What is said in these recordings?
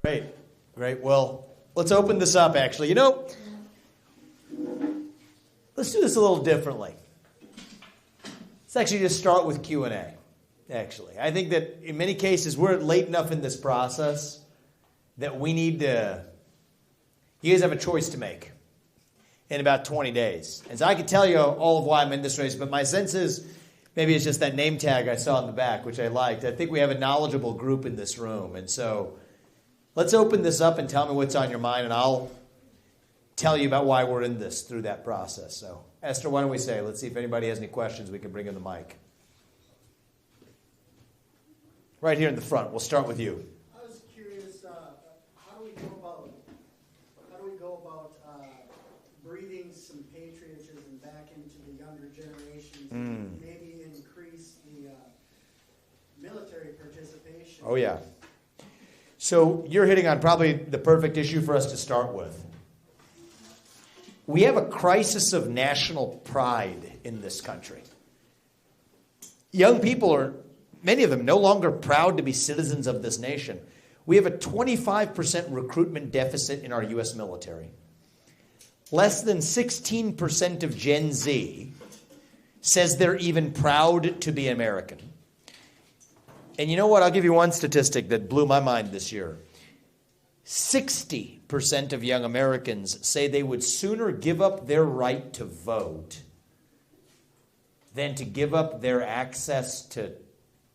Great. Great. Well, let's open this up, actually. Let's do this a little differently. Let's actually just start with Q&A, actually. I think that in many cases, we're late enough in this process that we need to... You guys have a choice to make in about 20 days. And so I can tell you all of why I'm in this race, but my sense is maybe it's just that name tag I saw in the back, which I liked. I think we have a knowledgeable group in this room. And so let's open this up and tell me what's on your mind, and I'll tell you about why we're in this through that process. So, Esther, why don't we say, let's see if anybody has any questions, we can bring in the mic. Right here in the front. We'll start with you. I was curious, how do we go about breeding some patriotism back into the younger generations and maybe increase the military participation? Oh, yeah. So you're hitting on probably the perfect issue for us to start with. We have a crisis of national pride in this country. Young people are, many of them, no longer proud to be citizens of this nation. We have a 25% recruitment deficit in our U.S. military. Less than 16% of Gen Z says they're even proud to be American. And you know what? I'll give you one statistic that blew my mind this year. 60% of young Americans say they would sooner give up their right to vote than to give up their access to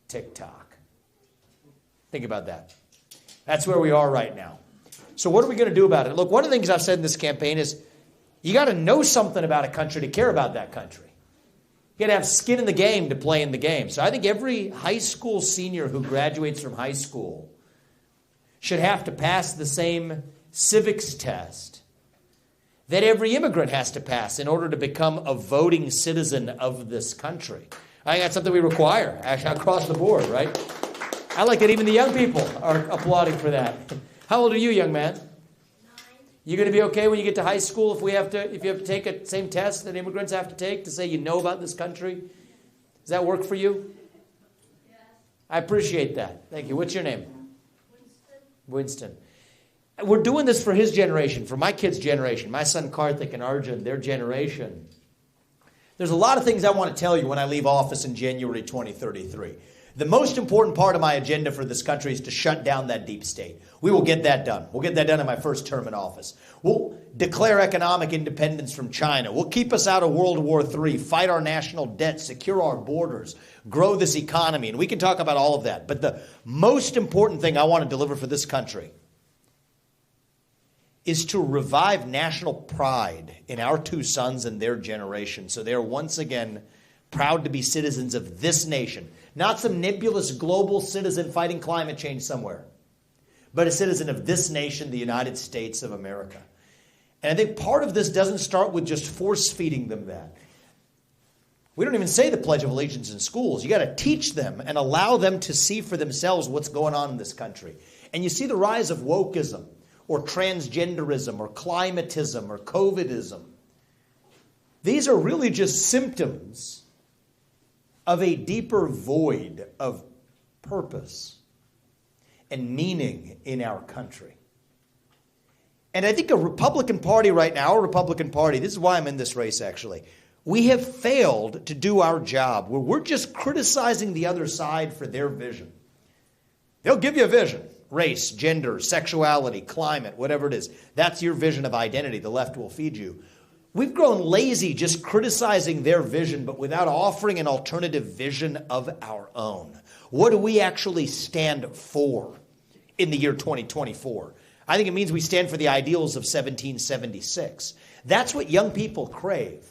TikTok. Think about that. That's where we are right now. So what are we going to do about it? Look, one of the things I've said in this campaign is you got to know something about a country to care about that country. You got to have skin in the game to play in the game. So I think every high school senior who graduates from high school should have to pass the same civics test that every immigrant has to pass in order to become a voting citizen of this country. I think that's something we require, actually, across the board, right? I like that even the young people are applauding for that. How old are you, young man? 9. You going to be okay when you get to high school if you have to take a same test that immigrants have to take to say you know about this country? Does that work for you? Yes. I appreciate that. Thank you. What's your name? Winston. We're doing this for his generation, for my kids' generation, my son Karthik and Arjun, their generation. There's a lot of things I want to tell you when I leave office in January 2033. The most important part of my agenda for this country is to shut down that deep state. We will get that done. We'll get that done in my first term in office. We'll declare economic independence from China. We'll keep us out of World War III, fight our national debt, secure our borders, grow this economy. And we can talk about all of that. But the most important thing I want to deliver for this country is to revive national pride in our two sons and their generation so they are once again proud to be citizens of this nation. Not some nebulous global citizen fighting climate change somewhere, but a citizen of this nation, the United States of America. And I think part of this doesn't start with just force-feeding them that. We don't even say the Pledge of Allegiance in schools. You got to teach them and allow them to see for themselves what's going on in this country. And you see the rise of wokeism or transgenderism or climatism or COVIDism. These are really just symptoms of a deeper void of purpose and meaning in our country. And I think a Republican Party right now, this is why I'm in this race actually, we have failed to do our job where we're just criticizing the other side for their vision. They'll give you a vision. Race, gender, sexuality, climate, whatever it is. That's your vision of identity. The left will feed you. We've grown lazy just criticizing their vision, but without offering an alternative vision of our own. What do we actually stand for in the year 2024? I think it means we stand for the ideals of 1776. That's what young people crave.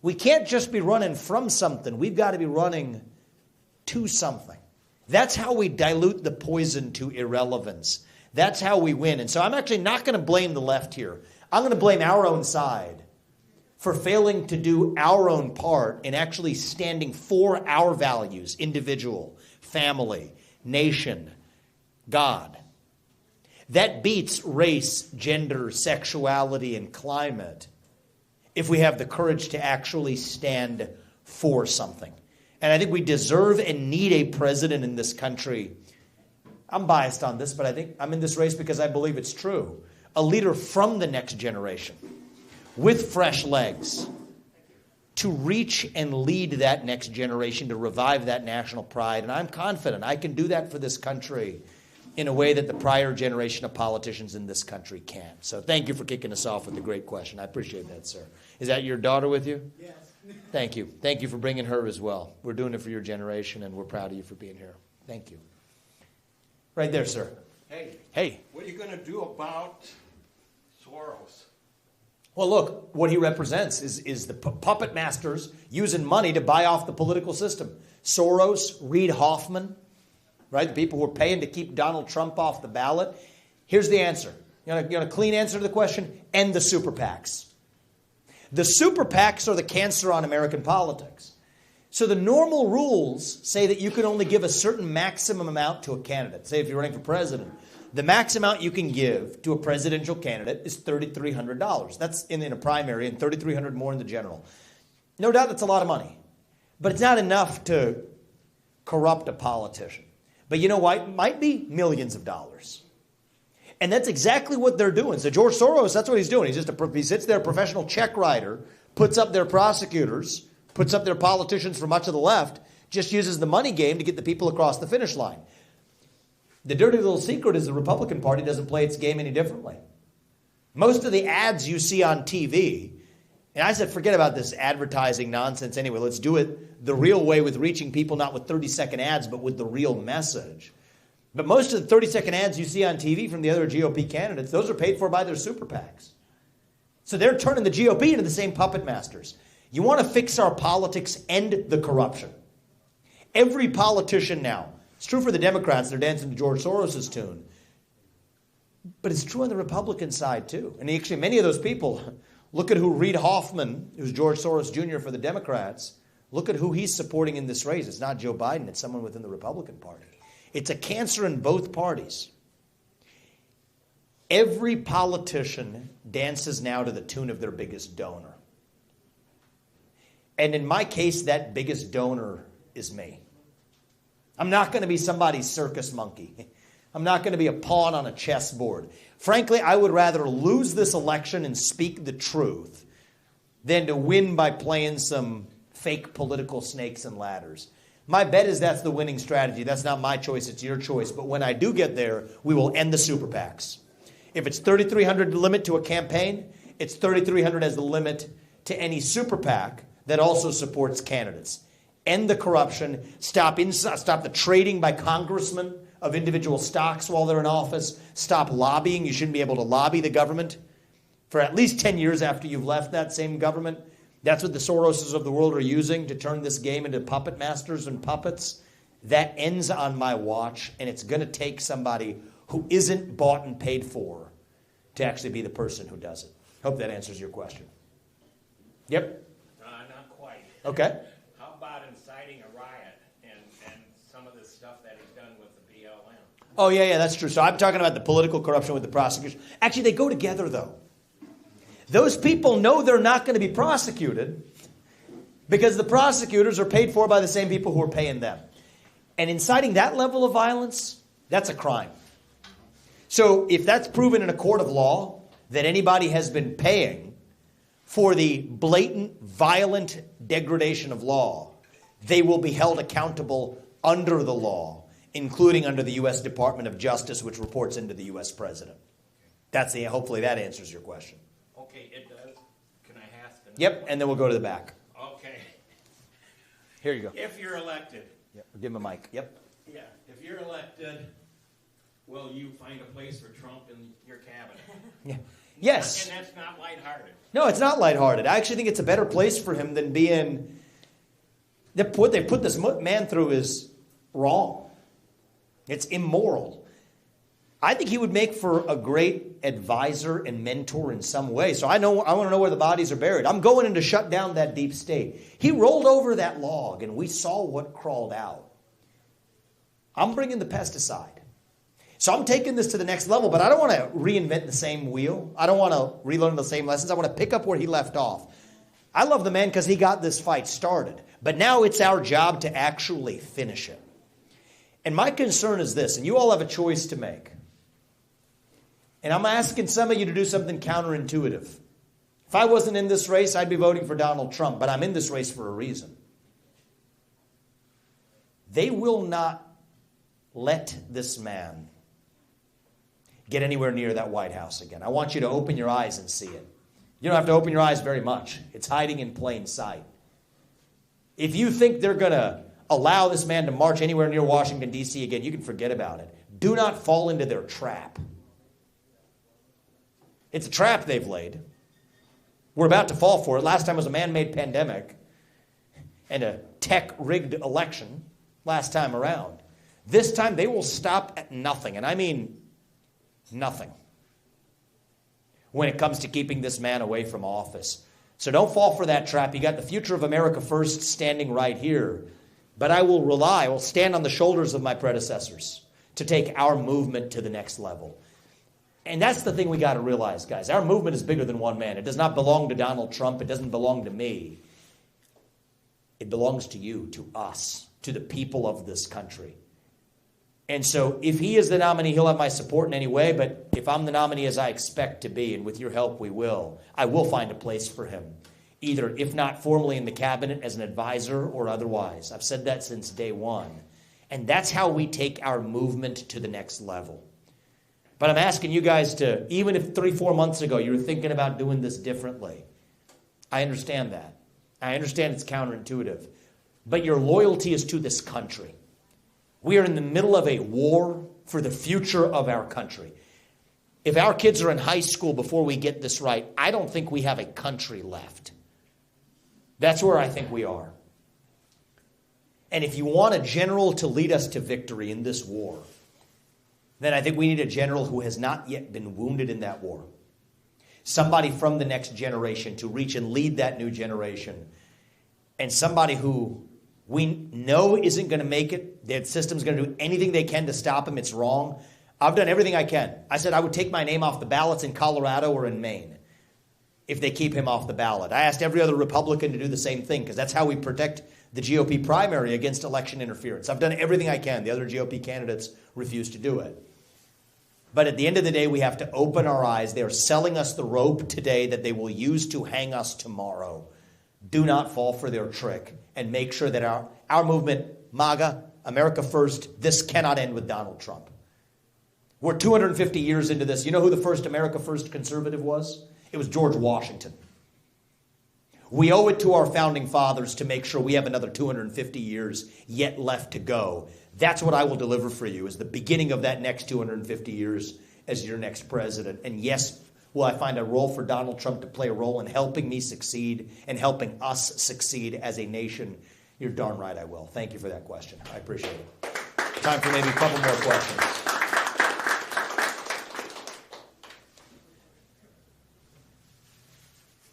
We can't just be running from something. We've got to be running to something. That's how we dilute the poison to irrelevance. That's how we win. And so I'm actually not going to blame the left here. I'm going to blame our own side for failing to do our own part in actually standing for our values, individual, family, nation, God. That beats race, gender, sexuality, and climate if we have the courage to actually stand for something. And I think we deserve and need a president in this country I'm biased on this, but I think I'm in this race because I believe it's true. A leader from the next generation with fresh legs to reach and lead that next generation, to revive that national pride. And I'm confident I can do that for this country in a way that the prior generation of politicians in this country can't. So thank you for kicking us off with a great question. I appreciate that, sir. Is that your daughter with you? Yes. Thank you. Thank you for bringing her as well. We're doing it for your generation, and we're proud of you for being here. Thank you. Right there, sir. Hey, what are you going to do about Soros? Well, look, what he represents is the puppet masters using money to buy off the political system. Soros, Reid Hoffman, right? The people who are paying to keep Donald Trump off the ballot. Here's the answer. You want a clean answer to the question? End the super PACs. The super PACs are the cancer on American politics. So the normal rules say that you can only give a certain maximum amount to a candidate. Say if you're running for president, the max amount you can give to a presidential candidate is $3,300. That's in a primary and $3,300 more in the general. No doubt that's a lot of money. But it's not enough to corrupt a politician. But you know what? It might be millions of dollars. And that's exactly what they're doing. So George Soros, that's what he's doing. He sits there, a professional check writer, puts up their prosecutors, puts up their politicians from much of the left, just uses the money game to get the people across the finish line. The dirty little secret is the Republican Party doesn't play its game any differently. Most of the ads you see on TV, and I said forget about this advertising nonsense anyway, let's do it the real way with reaching people, not with 30-second ads, but with the real message. But most of the 30-second ads you see on TV from the other GOP candidates, those are paid for by their super PACs. So they're turning the GOP into the same puppet masters. You want to fix our politics, end the corruption. Every politician now, it's true for the Democrats, they're dancing to George Soros' tune. But it's true on the Republican side too. And actually many of those people, look at who Reid Hoffman, who's George Soros Jr. for the Democrats, look at who he's supporting in this race. It's not Joe Biden, it's someone within the Republican Party. It's a cancer in both parties. Every politician dances now to the tune of their biggest donor. And in my case, that biggest donor is me. I'm not going to be somebody's circus monkey. I'm not going to be a pawn on a chessboard. Frankly, I would rather lose this election and speak the truth than to win by playing some fake political snakes and ladders. My bet is that's the winning strategy. That's not my choice, it's your choice. But when I do get there, we will end the super PACs. If it's $3,300 limit to a campaign, it's $3,300 as the limit to any super PAC that also supports candidates. End the corruption, stop the trading by congressmen of individual stocks while they're in office, stop lobbying. You shouldn't be able to lobby the government for at least 10 years after you've left that same government. That's what the Soroses of the world are using to turn this game into puppet masters and puppets. That ends on my watch, and it's going to take somebody who isn't bought and paid for to actually be the person who does it. Hope that answers your question. Yep. Not quite. Okay. How about inciting a riot and some of the stuff that he's done with the BLM? Oh, yeah, that's true. So I'm talking about the political corruption with the prosecution. Actually, they go together, though. Those people know they're not going to be prosecuted because the prosecutors are paid for by the same people who are paying them. And inciting that level of violence, that's a crime. So if that's proven in a court of law that anybody has been paying for the blatant, violent degradation of law, they will be held accountable under the law, including under the U.S. Department of Justice, which reports into the U.S. President. Hopefully that answers your question. Okay, it does. Can I ask another Yep, one? and then we'll go to the back. Okay. Here you go. If you're elected. Yep, give him a mic. Yep. Yeah. If you're elected, will you find a place for Trump in your cabinet? Yeah. Yes. And that's not lighthearted. No, it's not lighthearted. I actually think it's a better place for him than being... What they put this man through is wrong. It's immoral. I think he would make for a great advisor and mentor in some way. So I want to know where the bodies are buried. I'm going in to shut down that deep state. He rolled over that log, and we saw what crawled out. I'm bringing the pesticide. So I'm taking this to the next level, but I don't want to reinvent the same wheel. I don't want to relearn the same lessons. I want to pick up where he left off. I love the man because he got this fight started. But now it's our job to actually finish it. And my concern is this, and you all have a choice to make. And I'm asking some of you to do something counterintuitive. If I wasn't in this race, I'd be voting for Donald Trump, but I'm in this race for a reason. They will not let this man get anywhere near that White House again. I want you to open your eyes and see it. You don't have to open your eyes very much. It's hiding in plain sight. If you think they're going to allow this man to march anywhere near Washington, D.C. again, you can forget about it. Do not fall into their trap. It's a trap they've laid. We're about to fall for it. Last time was a man-made pandemic and a tech-rigged election last time around. This time they will stop at nothing, and I mean nothing, when it comes to keeping this man away from office. So don't fall for that trap. You got the future of America first standing right here. But I will stand on the shoulders of my predecessors to take our movement to the next level. And that's the thing we got to realize, guys. Our movement is bigger than one man. It does not belong to Donald Trump. It doesn't belong to me. It belongs to you, to us, to the people of this country. And so if he is the nominee, he'll have my support in any way. But if I'm the nominee as I expect to be, and with your help we will, I will find a place for him. Either, if not formally in the cabinet, as an advisor or otherwise. I've said that since day one. And that's how we take our movement to the next level. But I'm asking you guys to, even if 3-4 months ago you were thinking about doing this differently, I understand that. I understand it's counterintuitive. But your loyalty is to this country. We are in the middle of a war for the future of our country. If our kids are in high school before we get this right, I don't think we have a country left. That's where I think we are. And if you want a general to lead us to victory in this war, then I think we need a general who has not yet been wounded in that war. Somebody from the next generation to reach and lead that new generation. And somebody who we know isn't going to make it. The system's going to do anything they can to stop him. It's wrong. I've done everything I can. I said I would take my name off the ballots in Colorado or in Maine if they keep him off the ballot. I asked every other Republican to do the same thing because that's how we protect the GOP primary against election interference. I've done everything I can. The other GOP candidates refuse to do it. But at the end of the day, we have to open our eyes. They are selling us the rope today that they will use to hang us tomorrow. Do not fall for their trick and make sure that our movement, MAGA, America First, this cannot end with Donald Trump. We're 250 years into this. You know who the first America First conservative was? It was George Washington. We owe it to our founding fathers to make sure we have another 250 years yet left to go. That's what I will deliver for you, is the beginning of that next 250 years as your next president. And yes, will I find a role for Donald Trump to play a role in helping me succeed and helping us succeed as a nation? You're darn right I will. Thank you for that question. I appreciate it. Time for maybe a couple more questions.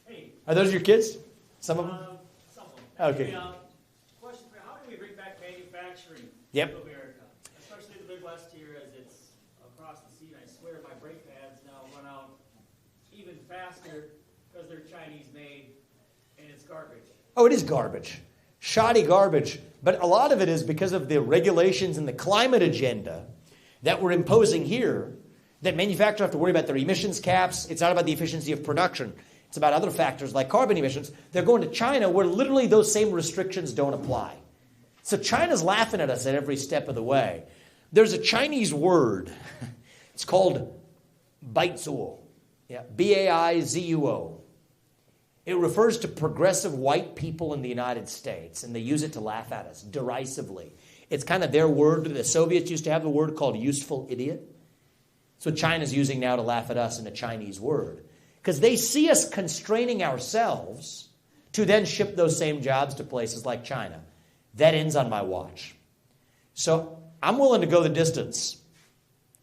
Hey. Are those your kids? Some of them? Some of them. Okay. Hey, question for you. How do we bring back manufacturing Yep. to America? Especially the Midwest here as it's across the sea. And I swear my brake pads now run out even faster because they're Chinese made and it's garbage. Oh, it is garbage. Shoddy garbage. But a lot of it is because of the regulations and the climate agenda that we're imposing here, that manufacturers have to worry about their emissions caps. It's not about the efficiency of production. It's about other factors like carbon emissions. They're going to China where literally those same restrictions don't apply. So China's laughing at us at every step of the way. There's a Chinese word. It's called baizuo. Yeah, B-A-I-Z-U-O. It refers to progressive white people in the United States, and they use it to laugh at us derisively. It's kind of their word. The Soviets used to have a word called useful idiot. That's what China's using now to laugh at us in a Chinese word. Because they see us constraining ourselves to then ship those same jobs to places like China. That ends on my watch. So I'm willing to go the distance.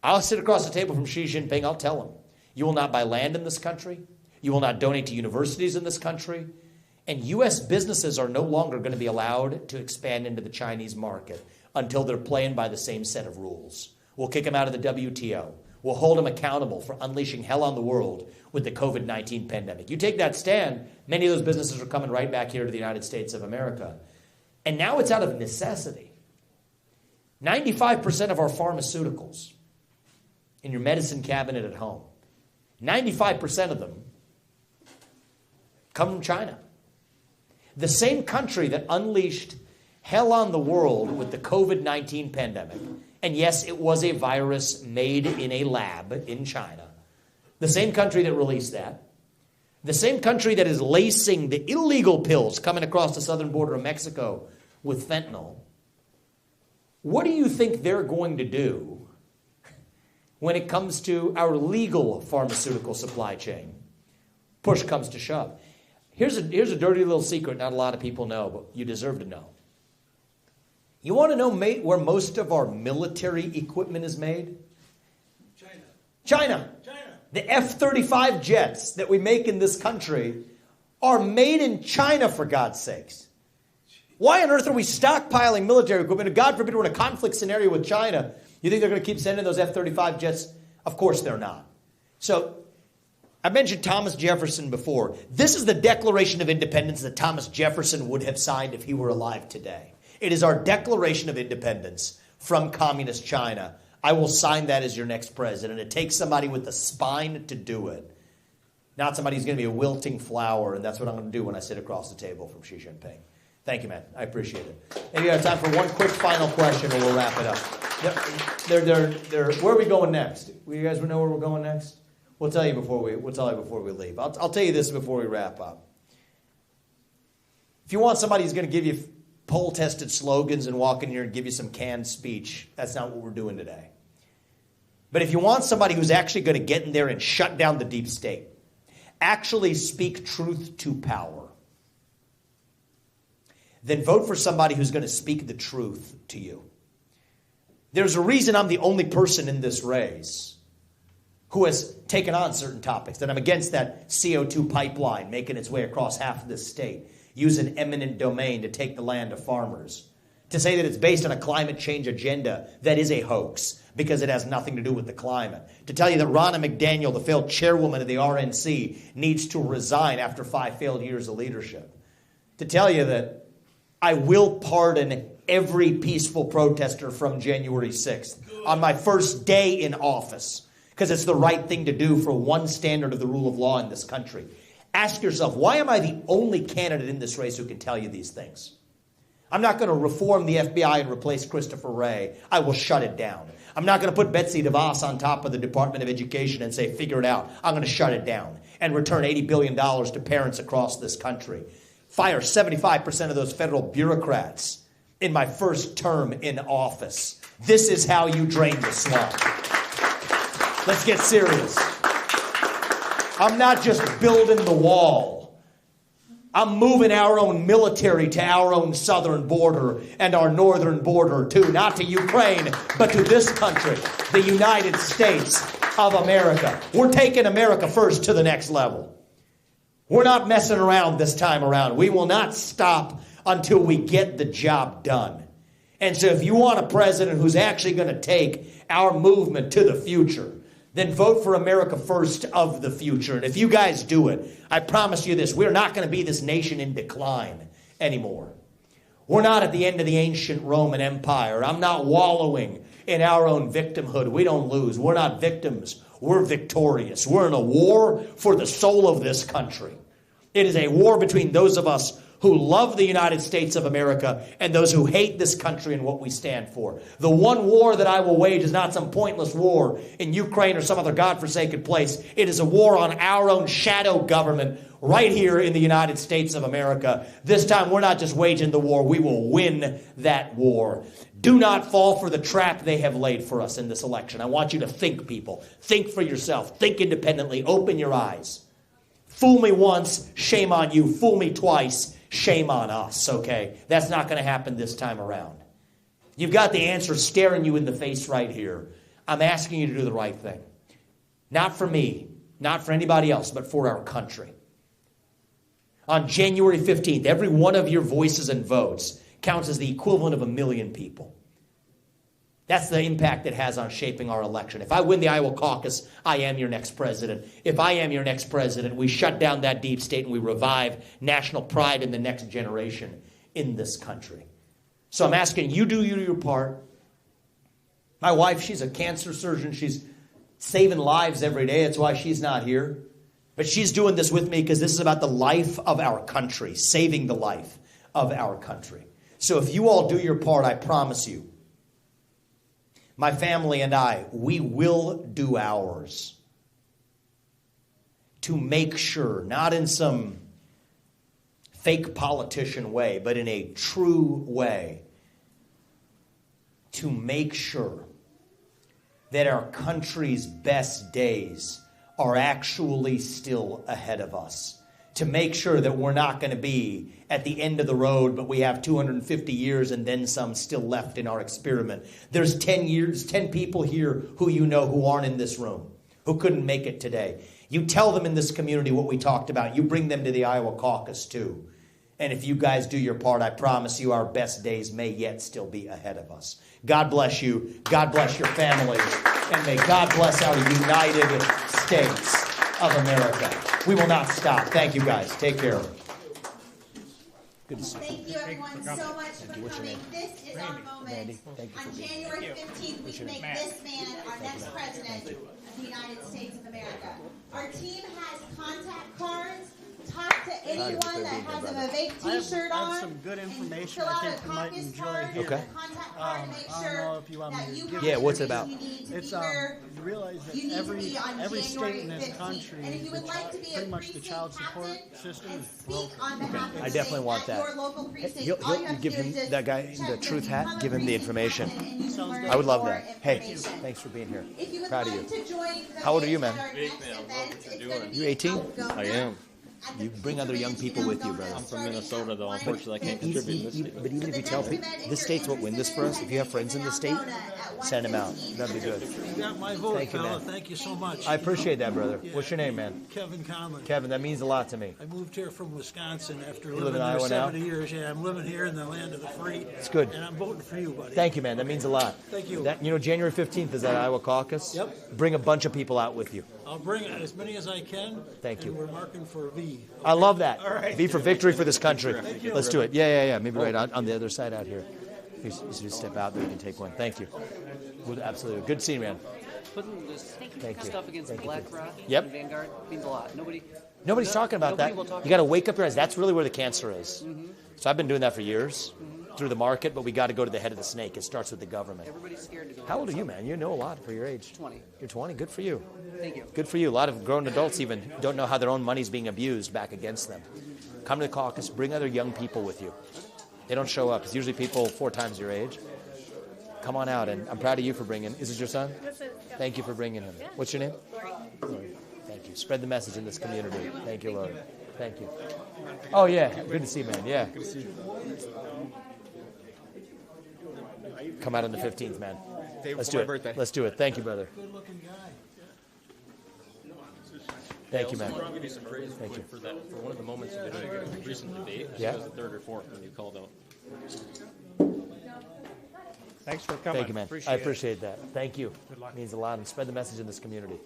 I'll sit across the table from Xi Jinping. I'll tell him, you will not buy land in this country. You will not donate to universities in this country. And U.S. businesses are no longer going to be allowed to expand into the Chinese market until they're playing by the same set of rules. We'll kick them out of the WTO. We'll hold them accountable for unleashing hell on the world with the COVID-19 pandemic. You take that stand, many of those businesses are coming right back here to the United States of America. And now it's out of necessity. 95% of our pharmaceuticals in your medicine cabinet at home, 95% of them come from China. The same country that unleashed hell on the world with the COVID-19 pandemic. And yes, it was a virus made in a lab in China. The same country that released that. The same country that is lacing the illegal pills coming across the southern border of Mexico with fentanyl. What do you think they're going to do when it comes to our legal pharmaceutical supply chain? Push comes to shove. Here's a dirty little secret not a lot of people know, but you deserve to know. You want to know where most of our military equipment is made? China. The F-35 jets that we make in this country are made in China, for God's sakes. Why on earth are we stockpiling military equipment? And God forbid we're in a conflict scenario with China. You think they're going to keep sending those F-35 jets? Of course they're not. So I mentioned Thomas Jefferson before. This is the Declaration of Independence that Thomas Jefferson would have signed if he were alive today. It is our Declaration of Independence from communist China. I will sign that as your next president. It takes somebody with the spine to do it. Not somebody who's going to be a wilting flower, and that's what I'm going to do when I sit across the table from Xi Jinping. Thank you, man. I appreciate it. Maybe I have time for one quick final question, and we'll wrap it up. Where are we going next? You guys know where we're going next? We'll tell you before we leave. I'll tell you this before we wrap up. If you want somebody who's going to give you poll-tested slogans and walk in here and give you some canned speech, that's not what we're doing today. But if you want somebody who's actually going to get in there and shut down the deep state, actually speak truth to power, then vote for somebody who's going to speak the truth to you. There's a reason I'm the only person in this race who has taken on certain topics, that I'm against that CO2 pipeline making its way across half of this state, use an eminent domain to take the land of farmers, to say that it's based on a climate change agenda that is a hoax because it has nothing to do with the climate, to tell you that Ronna McDaniel, the failed chairwoman of the RNC, needs to resign after 5 failed years of leadership, to tell you that I will pardon every peaceful protester from January 6th on my first day in office because it's the right thing to do for one standard of the rule of law in this country. Ask yourself, why am I the only candidate in this race who can tell you these things? I'm not going to reform the FBI and replace Christopher Wray. I will shut it down. I'm not going to put Betsy DeVos on top of the Department of Education and say, figure it out. I'm going to shut it down and return $80 billion to parents across this country. Fire 75% of those federal bureaucrats in my first term in office. This is how you drain the swamp. Let's get serious. I'm not just building the wall. I'm moving our own military to our own southern border and our northern border too. Not to Ukraine, but to this country, the United States of America. We're taking America first to the next level. We're not messing around this time around. We will not stop until we get the job done. And so if you want a president who's actually going to take our movement to the future, then vote for America First of the future. And if you guys do it, I promise you this, we're not going to be this nation in decline anymore. We're not at the end of the ancient Roman Empire. I'm not wallowing in our own victimhood. We don't lose. We're not victims. We're victorious. We're in a war for the soul of this country. It is a war between those of us who love the United States of America and those who hate this country and what we stand for. The one war that I will wage is not some pointless war in Ukraine or some other godforsaken place. It is a war on our own shadow government right here in the United States of America. This time we're not just waging the war, we will win that war. Do not fall for the trap they have laid for us in this election. I want you to think, people. Think for yourself. Think independently. Open your eyes. Fool me once, shame on you. Fool me twice, shame on us, okay? That's not going to happen this time around. You've got the answer staring you in the face right here. I'm asking you to do the right thing. Not for me, not for anybody else, but for our country. On January 15th, every one of your voices and votes counts as the equivalent of 1 million people. That's the impact it has on shaping our election. If I win the Iowa caucus, I am your next president. If I am your next president, we shut down that deep state and we revive national pride in the next generation in this country. So I'm asking you do your part. My wife, she's a cancer surgeon. She's saving lives every day. That's why she's not here. But she's doing this with me because this is about the life of our country, saving the life of our country. So if you all do your part, I promise you, my family and I, we will do ours to make sure, not in some fake politician way, but in a true way, to make sure that our country's best days are actually still ahead of us. To make sure that we're not going to be at the end of the road, but we have 250 years and then some still left in our experiment. There's 10 people here who you know who aren't in this room, who couldn't make it today. You tell them in this community what we talked about. You bring them to the Iowa caucus too. And if you guys do your part, I promise you our best days may yet still be ahead of us. God bless you. God bless your families. And may God bless our United States of America. We will not stop. Thank you, guys. Take care. Good to see you. Thank you, everyone, so much for coming. This is our moment. On January 15th, we can make this man our next president of the United States of America. Our team has contact cards. Talk to anyone that has a Vivek T-shirt on. I have some good information Fill I out think a you might caucus enjoy card. here. Okay. Contact card to make I don't know if you sure want me that to you give have Yeah, what's it the about? information you need to It's be where you realize that you need to every be on every state January in this 15th. country, And if you would like to be a pretty much the precinct child support captain system and is speak broken. on behalf of I the definitely state want at that. your local precinct, You'll all you have to give do is him just that guy check the truth hat. become a Give him the precinct information. captain and you can learn I would love more that. Hey, information. thanks for being here. If you would Proud of like you. to join the How old are you, man? at our next event, it's gonna be You 18? outgoing I am. at the You bring other young people with you, brother. I'm from Minnesota, though. Unfortunately, I can't Even- contribute in this state. But even if you tell people, this state's what win this for us. If you have friends in the state, send them out. That'd be good. You got my vote, Thank you, fella. man. Thank you so much. I appreciate that, brother. What's your name, man? Kevin Conlon. Kevin, that means a lot to me. I moved here from Wisconsin after live living in there Iowa now? 70 years. Yeah, I'm living here in the land of the free. It's good. And I'm voting for you, buddy. Thank you, man. That means a lot. Thank you. That, January 15th is that Iowa caucus. Yep. Bring a bunch of people out with you. I'll bring as many as I can. Thank you. And we're marking for V. I love that. All right. Be for victory for this country. Let's do it. Yeah. Maybe right on the other side out here. You just step out there, you can take one. Thank you. Absolutely. Good to see you, man. Putting this Thank you. stuff against Thank you. BlackRock Yep. and Vanguard means a lot. Nobody's talking about nobody that. will talk You got to about wake up your eyes. That's really where the cancer is. Mm-hmm. So I've been doing that for years through the market, but we got to go to the head of the snake. It starts with the government. Everybody's scared to go. How old are you, man? You know a lot for your age. 20. You're 20. Good for you. Thank you. Good for you. A lot of grown adults even don't know how their own money's being abused back against them. Come to the caucus. Bring other young people with you. They don't show up. It's usually people 4 times your age. Come on out, and I'm proud of you for bringing. Is it your son? Thank you for bringing him. What's your name? Lori. Thank you. Spread the message in this community. Thank you, Lori. Thank you. Oh yeah, good to see you, man. Yeah. Good to see you. Come out on the 15th, man. Let's do it. Let's do it. Thank you, brother. Good-looking guy. Thank you, man. I want to give you some praise Thank you. for that. For one of the moments in the recent debate, Yeah. it was the third or fourth when you called out. Thanks for coming. Thank you, man. I appreciate that. Thank you. It means a lot. And spread the message in this community.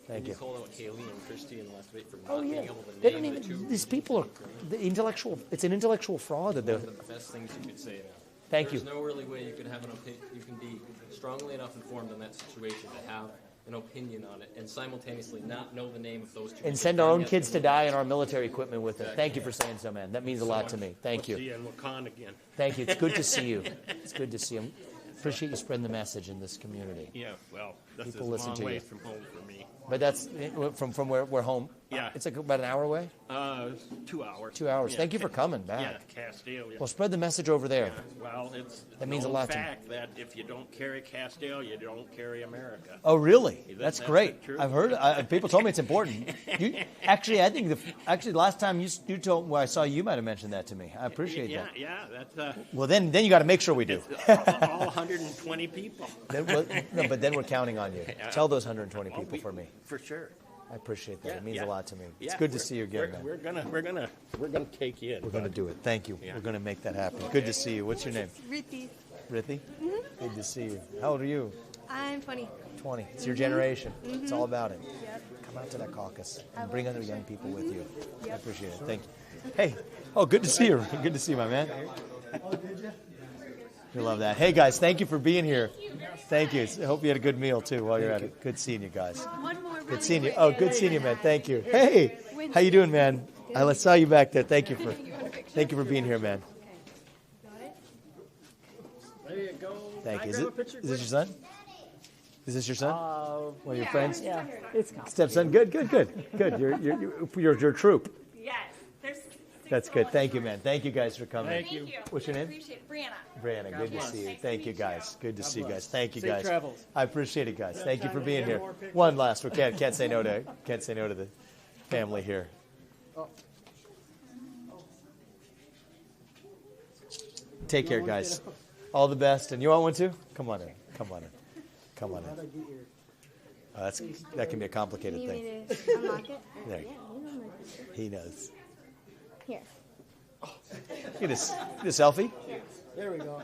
Thank you. You called out Haley and Christie in the last debate for not Oh being yeah. able to They don't name the even. two. These people are the intellectual. It's an intellectual fraud that they're. One of the best things you could say now. Thank There's you. no really way you could have an opinion. You can be strongly enough informed on that situation to have an opinion on it, and simultaneously not know the name of those two. And people. send our own Yet kids the to die and our military equipment with it. Thank you for saying so, man. That means a lot to me. Thank you. See you in Wakan again. Thank you. It's good to see you. It's good to see you. Appreciate you spreading the message in this community. Yeah, well, this People is a listen long to way you. from home for me. But that's from where we're home. Yeah. It's like about an hour away. 2 hours. 2 hours. Yeah. Thank you for coming back. Yeah, Castile. Yeah. Well, spread the message over there. Yeah, well, it's That means a known lot to me. fact that if you don't carry Castile, you don't carry America. Oh, really? That's That's great. the truth. I've heard. People told me it's important. I think the last time you told I saw you might have mentioned that to me. I appreciate Yeah, that. yeah, that's Well, then you got to make sure we do. all 120 people. No, but then we're counting on you. Yeah. Tell those 120 people for me. For sure. I appreciate that. Yeah, It means a yeah. lot to me. It's Yeah, good to we're- see you again, man. We're gonna take you in. We're going to do it. Thank you. Yeah. We're going to make that happen. Good to see you. What's your name? Rithi. Rithi? Good to see you. How old are you? I'm 20. 20. It's your generation. It's all about it. Yep. Come out to that caucus and bring other young people with you. I Yep. appreciate it. Thank you. Hey. Oh, good to see you. Good to see you, my man. You love that. Hey, guys, thank you for being here. Thank you. I hope you had a good meal, too, while you're at it. Good seeing you guys. One more. Good seeing you. Oh, good seeing you, man. Thank you. Hey, how you doing, man? I saw you back there. Thank you for being here, man. There you go. Thank you. Is this your son? Is this your son? One of your friends? Yeah, it's Stepson? Good. You're a troop. Yes. There's That's good. Thank you, man. Thank you guys for coming. Thank you. What's your name? Appreciate it. Brianna. Brianna, good to see you. Thank you, guys. Good to see you guys. Thank you, Safe guys. travels. I appreciate it, guys. Thank you for being here. One last. We can't say no to the family here. Take care, guys. All the best. And you want one too? Come on in. That can be a complicated thing. Unlock it? There you go. He knows. Here. Get a selfie. There we go.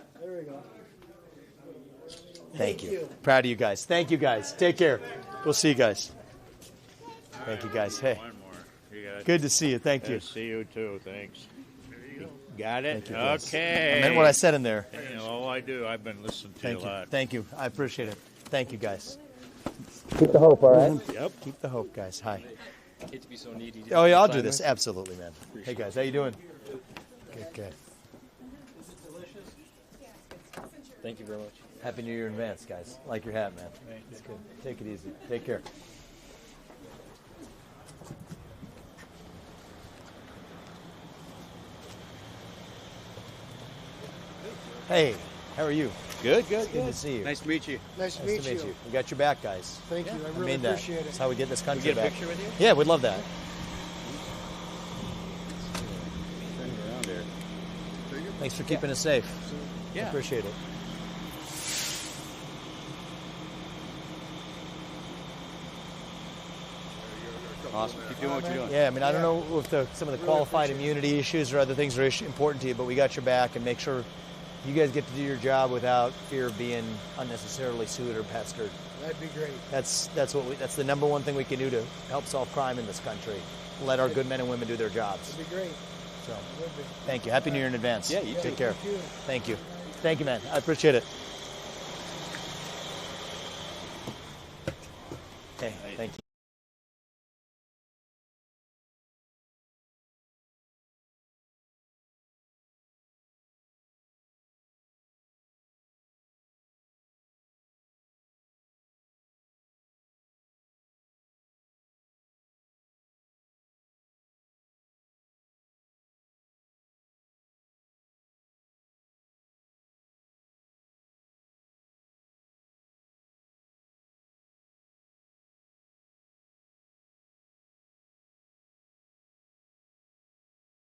Thank you. Proud of you guys. Thank you, guys. Take care. We'll see you guys. Thank you, guys. Hey. One more. You got it. Good to see you. Thank you. Good to see you too. Thanks. Got it? Thank you, guys. Okay. I meant what I said in there. I do. I've been listening to you a lot. Thank you. I appreciate it. Thank you, guys. Keep the hope, all right? Yep. Keep the hope, guys. Hi. Hate to be so needy. Oh, yeah, I'll do this. Absolutely, man. Hey, guys. How you doing? Good. Thank you very much. Happy New Year in advance, guys. Like your hat, man. It's good. Take it easy. Take care. Hey, how are you? Good. Good to see you. Nice to meet you. Nice to meet you. We got your back, guys. Thank you. I I really mean that. appreciate it. That's how we get this country Get a back. picture with you? Yeah, we'd love that. Turn around there. Thanks for keeping us safe. Yeah. Appreciate it. Awesome. Keep doing what you're doing. Yeah, I mean, I don't know if some of the qualified immunity issues or other things are important to you, but we got your back, and make sure you guys get to do your job without fear of being unnecessarily sued or pestered. That'd be great. That's the number one thing we can do to help solve crime in this country. Let our good men and women do their jobs. That'd be great. So, thank you. Happy New Year in advance. Yeah, you too. Take care. Thank you. Thank you, man. I appreciate it. Hey, thank you.